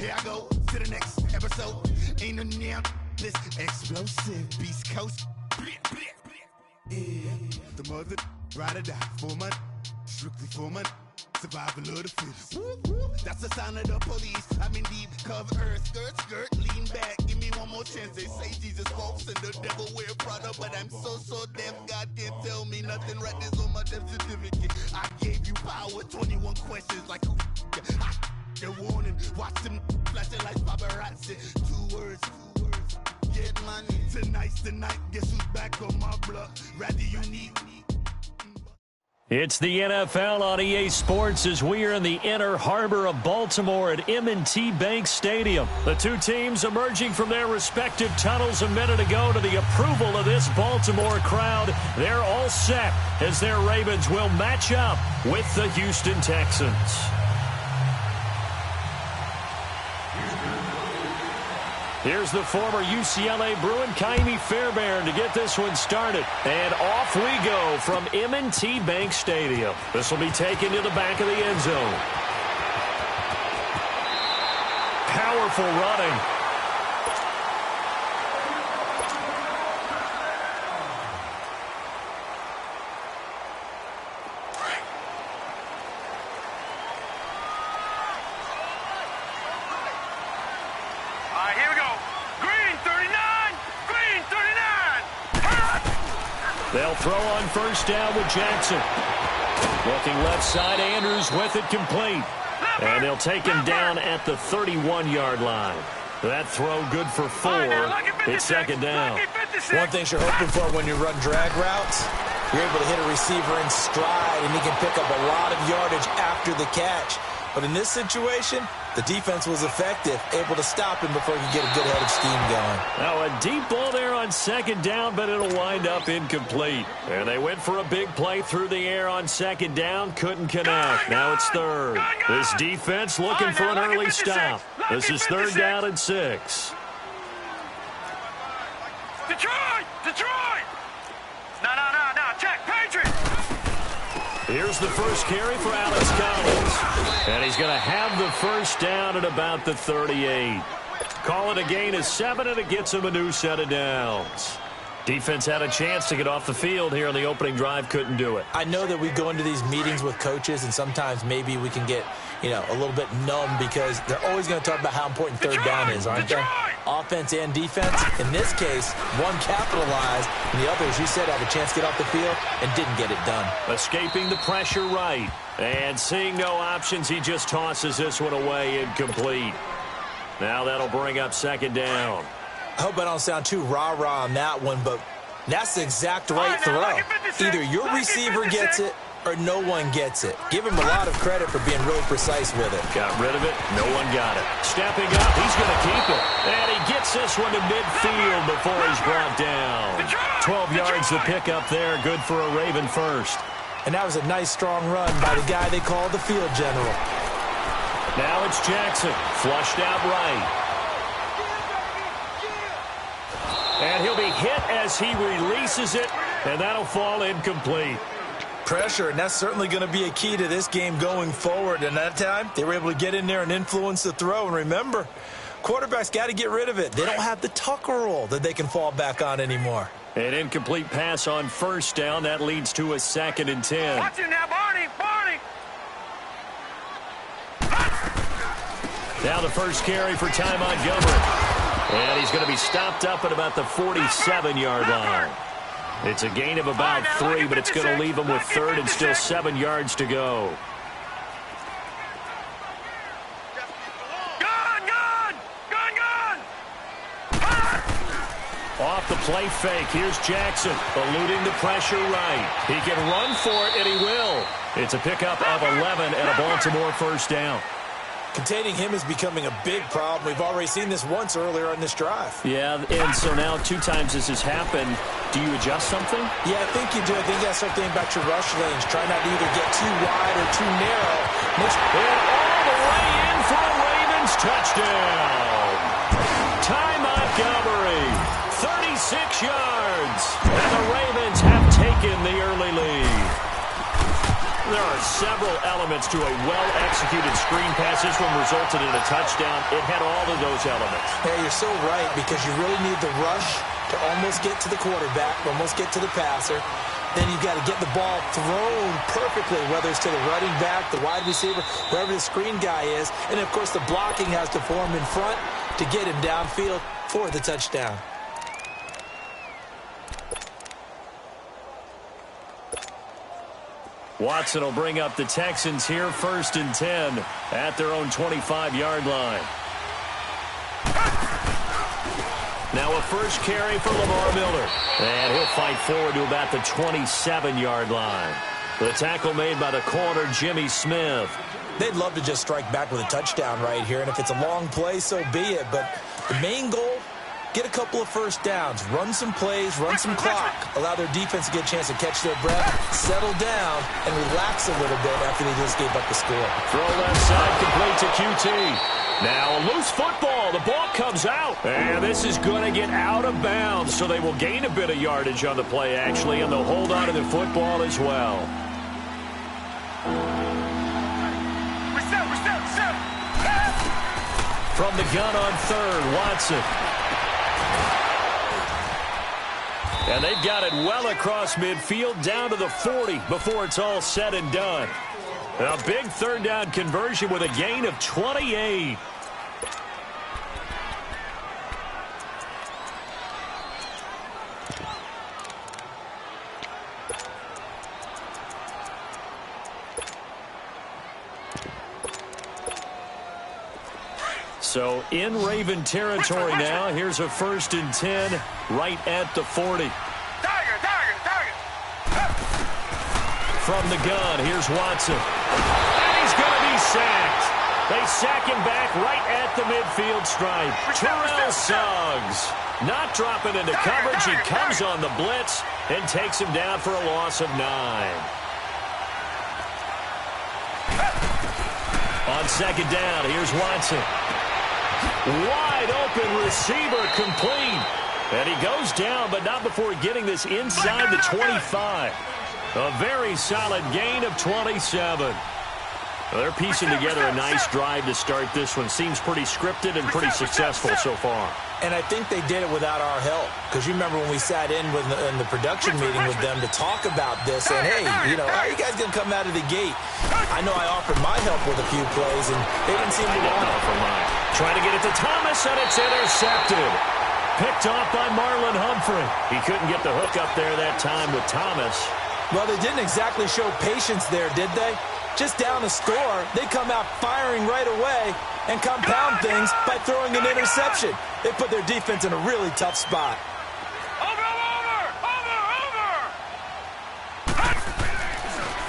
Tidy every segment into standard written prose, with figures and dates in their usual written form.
Here I go to the next episode. Ain't no damn this explosive Beast Coast. Yeah, the mother ride or die for my strictly for my survival of the fittest. That's the sign of the police. I'm in deep cover earth, skirt, lean back. Give me one more chance. They say Jesus walks and the devil wear Prada, but I'm so deaf. God can't tell me nothing. Right this on my death certificate. I gave you power. 21 questions like who? The warning. Watch them flashing like paparazzi. Two words. Get money. Tonight's the night. Guess who's back on my block? Rather unique. It's the NFL on EA Sports as we are in the inner harbor of Baltimore at M&T Bank Stadium. The two teams emerging from their respective tunnels a minute ago to the approval of this Baltimore crowd. They're all set as their Ravens will match up with the Houston Texans. Here's the former UCLA Bruin, Kaimi Fairbairn, to get this one started. And off we go from M&T Bank Stadium. This will be taken to the back of the end zone. Powerful running. They'll throw on first down with Jackson. Looking left side, Andrews with it complete. And they'll take him down at the 31-yard line. That throw good for 4. It's second down. One thing you're hoping for when you run drag routes, you're able to hit a receiver in stride, and he can pick up a lot of yardage after the catch. But in this situation, the defense was effective, able to stop him before he could get a good head of steam going. Now a deep ball there on second down, but it'll wind up incomplete. And they went for a big play through the air on second down, couldn't connect. Now it's third. This defense looking for an early stop. This is third down and 6. Detroit! No, check, Patriots! Here's the first carry for Alex Collins. And he's going to have the first down at about the 38. Call it a gain of 7, and it gets him a new set of downs. Defense had a chance to get off the field here on the opening drive, couldn't do it. I know that we go into these meetings with coaches, and sometimes maybe we can get, a little bit numb because they're always going to talk about how important third down is, aren't they? Offense and defense. In this case, one capitalized, and the other, as you said, had a chance to get off the field and didn't get it done. Escaping the pressure right. And seeing no options, he just tosses this one away incomplete. Now that'll bring up second down. I hope I don't sound too rah-rah on that one, but that's the exact right throw. Either your receiver gets it or no one gets it. Give him a lot of credit for being really precise with it. Got rid of it. No one got it. Stepping up. He's going to keep it. And he gets this one to midfield before he's brought down. 12 yards to pick up there. Good for a Raven first. And that was a nice, strong run by the guy they call the field general. Now it's Jackson. Flushed out right. And he'll be hit as he releases it, and that'll fall incomplete. Pressure, and that's certainly going to be a key to this game going forward. And that time, they were able to get in there and influence the throw. And remember, quarterbacks got to get rid of it. They don't have the Tucker roll that they can fall back on anymore. An incomplete pass on first down. That leads to a 2nd and 10. Watch it now, Barney! Now the first carry for Ty Montgomery. And he's going to be stopped up at about the 47-yard line. It's a gain of about 3, but it's going to leave him with 3rd and still 7 yards to go. Gun! Off the play fake, here's Jackson, eluding the pressure right. He can run for it, and he will. It's a pickup of 11 and a Baltimore first down. Containing him is becoming a big problem. We've already seen this once earlier in this drive. Yeah, and so now 2 times this has happened. Do you adjust something? Yeah, I think you do. I think you got to start thinking about your rush lanes. Try not to either get too wide or too narrow. And all the way in for a Ravens touchdown. Ty Montgomery, 36 yards. And the Ravens have taken the early lead. There are several elements to a well-executed screen pass. This one resulted in a touchdown. It had all of those elements. Hey, you're so right, because you really need the rush to almost get to the quarterback, almost get to the passer. Then you've got to get the ball thrown perfectly, whether it's to the running back, the wide receiver, wherever the screen guy is. And, of course, the blocking has to form in front to get him downfield for the touchdown. Watson will bring up the Texans here, 1st and 10 at their own 25-yard line. Now a first carry for Lamar Miller. And he'll fight forward to about the 27-yard line. The tackle made by the corner, Jimmy Smith. They'd love to just strike back with a touchdown right here, and if it's a long play, so be it. But the main goal, get a couple of first downs, run some plays, run some clock, allow their defense to get a chance to catch their breath, settle down, and relax a little bit after they just gave up the score. Throw left side, complete to QT. Now a loose football. The ball comes out. And this is going to get out of bounds, so they will gain a bit of yardage on the play, actually, and they'll hold on to the football as well. From the gun on 3rd, Watson. And they've got it well across midfield, down to the 40 before it's all said and done. A big 3rd down conversion with a gain of 28. So in Raven territory now. Here's a 1st and 10 right at the 40. From the gun, here's Watson. And he's going to be sacked. They sack him back right at the midfield stripe. Terrell Suggs not dropping into coverage. He comes on the blitz and takes him down for a loss of 9. On 2nd down, here's Watson. Wide open receiver, complete. And he goes down, but not before getting this inside the 25. A very solid gain of 27. They're piecing together a nice drive to start this one. Seems pretty scripted and pretty successful so far. And I think they did it without our help. Because you remember when we sat in the production meeting with them to talk about this. And, hey, you know, how are you guys going to come out of the gate? I know I offered my help with a few plays, and they didn't seem to want it. Trying to get it to Thomas, and it's intercepted. Picked off by Marlon Humphrey. He couldn't get the hook up there that time with Thomas. Well, they didn't exactly show patience there, did they? Just down a score, they come out firing right away and compound things by throwing an interception. They put their defense in a really tough spot.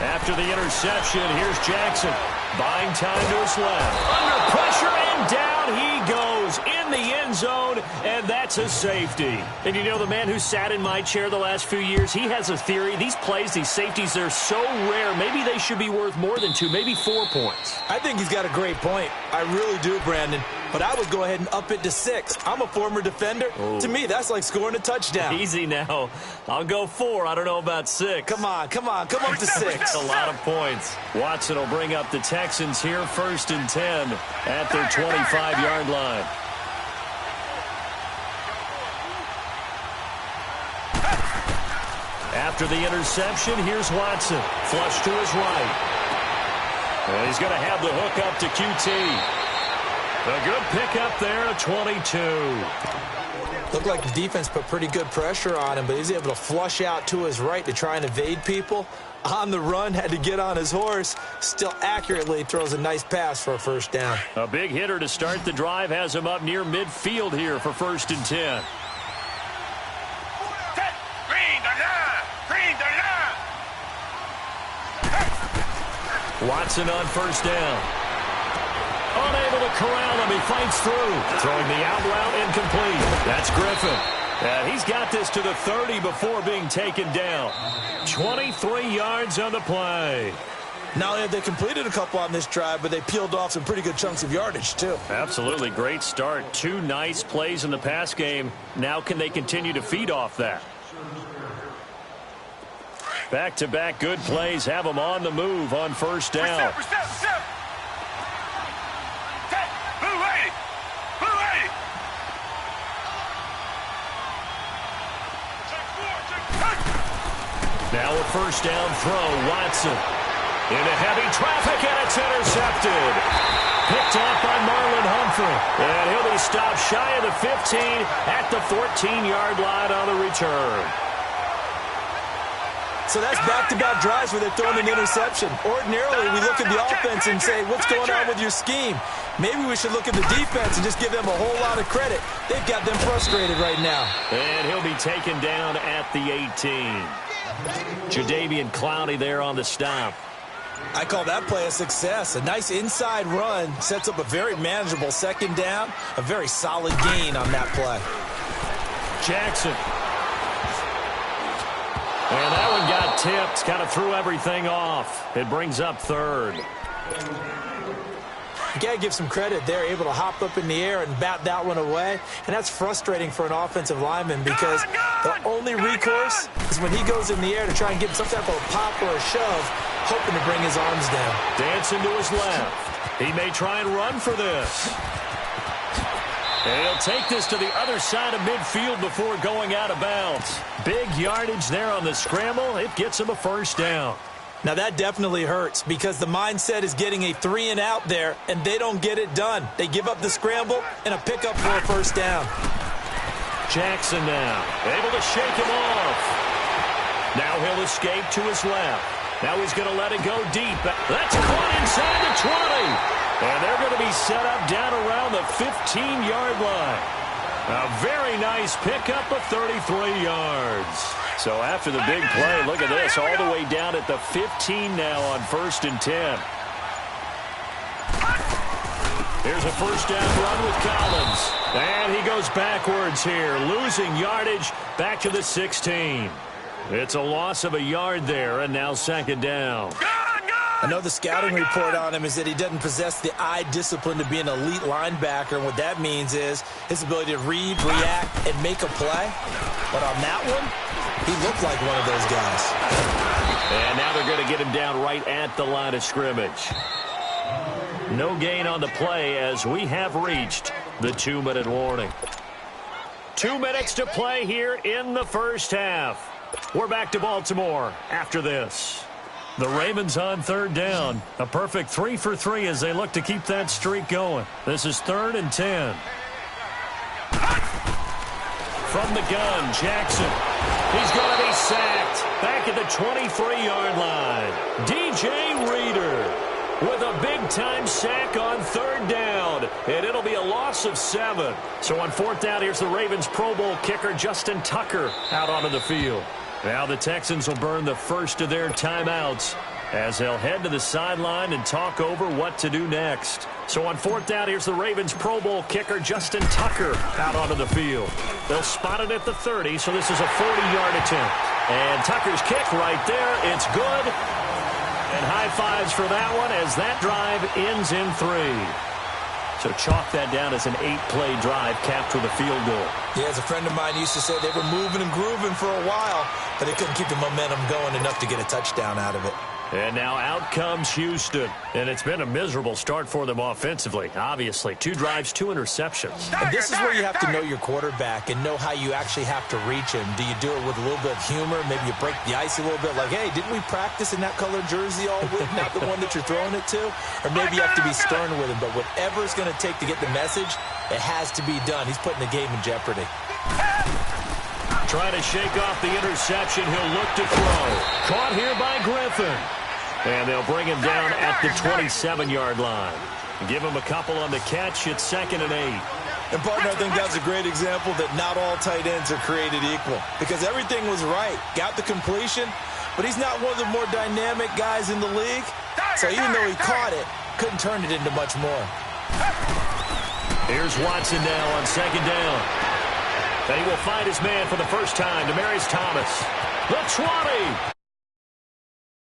After the interception, here's Jackson. Buying time to his left. Under pressure, and down he goes in the end zone, and that's a safety. And you know, the man who sat in my chair the last few years, he has a theory. These plays, these safeties, they're so rare. Maybe they should be worth more than 2, maybe 4 points. I think he's got a great point. I really do, Brandon. But I would go ahead and up it to 6. I'm a former defender. Ooh. To me, that's like scoring a touchdown. Easy now. I'll go 4. I don't know about 6. Come on. Come up to 6. That's a lot of points. Watson will bring up the Texans here, 1st and 10 at their 25-yard line. After the interception, here's Watson. Flush to his right. And he's going to have the hook up to QT. A good pickup there at 22. Looked like the defense put pretty good pressure on him, but he's able to flush out to his right to try and evade people. On the run, had to get on his horse. Still accurately throws a nice pass for a 1st down. A big hitter to start the drive has him up near midfield here for 1st and 10. Watson on 1st down. Unable to corral him. He fights through. Throwing the out route incomplete. That's Griffin. And he's got this to the 30 before being taken down. 23 yards on the play. Not only have they completed a couple on this drive, but they peeled off some pretty good chunks of yardage, too. Absolutely. Great start. 2 nice plays in the pass game. Now can they continue to feed off that? Back-to-back good plays have them on the move on first down. Reset. Blue 80. Blue 80. Now a first down throw. Watson into heavy traffic, and it's intercepted. Picked off by Marlon Humphrey. And he'll be stopped shy of the 15 at the 14-yard line on the return. So that's back-to-back drives where they're throwing an interception. Ordinarily, we look at the offense and say, what's going on with your scheme? Maybe we should look at the defense and just give them a whole lot of credit. They've got them frustrated right now. And he'll be taken down at the 18. Jadeveon Clowney there on the stop. I call that play a success. A nice inside run sets up a very manageable second down. A very solid gain on that play. Jackson. And that one got tipped. Kind of threw everything off. It brings up third. You got to give some credit. They're able to hop up in the air and bat that one away. And that's frustrating for an offensive lineman because the only recourse is when he goes in the air to try and get some type of a pop or a shove, hoping to bring his arms down. Dancing to his left. He may try and run for this. And he'll take this to the other side of midfield before going out of bounds. Big yardage there on the scramble. It gets him a first down. Now that definitely hurts because the mindset is getting a 3-and-out there, and they don't get it done. They give up the scramble and a pickup for a first down. Jackson now able to shake him off. Now he'll escape to his left. Now he's going to let it go deep. That's caught inside the 20. And they're going to be set up down around the 15-yard line. A very nice pickup of 33 yards. So after the big play, look at this, all the way down at the 15 now on 1st and 10. Here's a first down run with Collins. And he goes backwards here, losing yardage back to the 16. It's a loss of a yard there, and now second down. I know the scouting report on him is that he doesn't possess the eye discipline to be an elite linebacker, and what that means is his ability to read, react, and make a play. But on that one, he looked like one of those guys. And now they're going to get him down right at the line of scrimmage. No gain on the play as we have reached the 2-minute warning. 2 minutes to play here in the first half. We're back to Baltimore after this. The Ravens on third down. A perfect 3 for 3 as they look to keep that streak going. This is 3rd and 10. From the gun, Jackson. He's going to be sacked. Back at the 23-yard line. DJ Reader with a big-time sack on third down. And it'll be a loss of 7. So on 4th down, here's the Ravens Pro Bowl kicker, Justin Tucker, out onto the field. Now the Texans will burn the first of their timeouts as they'll head to the sideline and talk over what to do next. So on 4th down, here's the Ravens Pro Bowl kicker, Justin Tucker, out onto the field. They'll spot it at the 30, so this is a 40-yard attempt. And Tucker's kick right there. It's good. And high fives for that one as that drive ends in 3. So chalk that down as an 8-play drive capped with a field goal. Yeah, as a friend of mine used to say, they were moving and grooving for a while, but they couldn't keep the momentum going enough to get a touchdown out of it. And now out comes Houston. And it's been a miserable start for them offensively, obviously. 2 drives, 2 interceptions. And this is where you have to know your quarterback and know how you actually have to reach him. Do you do it with a little bit of humor? Maybe you break the ice a little bit like, hey, didn't we practice in that colored jersey all week, not the one that you're throwing it to? Or maybe you have to be stern with him. But whatever it's going to take to get the message, it has to be done. He's putting the game in jeopardy. Trying to shake off the interception. He'll look to throw. Caught here by Griffin. And they'll bring him down at the 27-yard line. Give him a couple on the catch. It's 2nd and 8. And, partner, I think that's a great example that not all tight ends are created equal. Because everything was right. Got the completion, but he's not one of the more dynamic guys in the league. So even though he caught it, couldn't turn it into much more. Here's Watson now on 2nd down. And he will find his man for the first time, Demaryius Thomas. The 20.